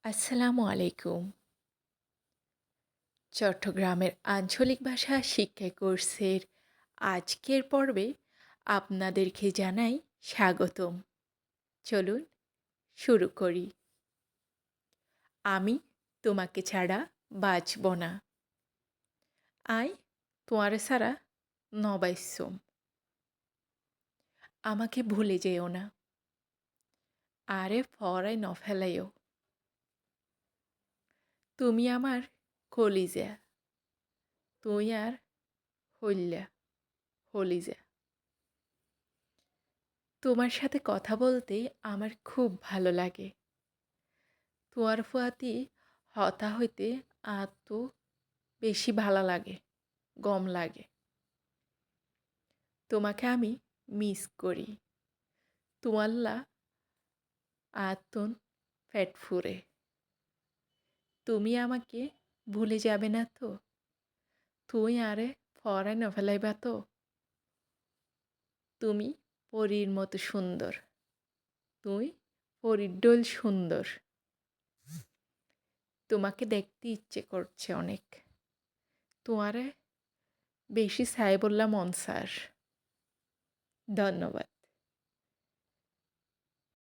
আসসালামু আলাইকুম। চট্টগ্রামের আঞ্চলিক ভাষা শিক্ষা কোর্সের আজকের পর্বে আপনাদেরকে জানাই স্বাগতম। চলুন শুরু করি। আমি তোমাকে ছাড়া বাঁচব না। আই তোয়ারে ছাড়া নবাইসুম। আমাকে ভুলে যেও না। আরে ফরাই নফেলাইও। তুমি আমার কলিজা। তুই আর হইল্যা হলিজা। তোমার সাথে কথা বলতে আমার খুব ভালো লাগে। তোয়ার ফুয়াতি হতা হইতে আত বেশি ভালো লাগে, গম লাগে। তোমাকে আমি মিস করি। তোমাল্লা আতুন ফ্যাট ফুরে। তুমি আমাকে ভুলে যাবে না তো? তুই আরে ফরাই নফেলাইবা তো? তুমি পরীর মতো সুন্দর। তুই পরীর ডোল সুন্দর। তোমাকে দেখতে ইচ্ছে করছে অনেক। তোমারে বেশি ছাই বললাম অনসার। ধন্যবাদ।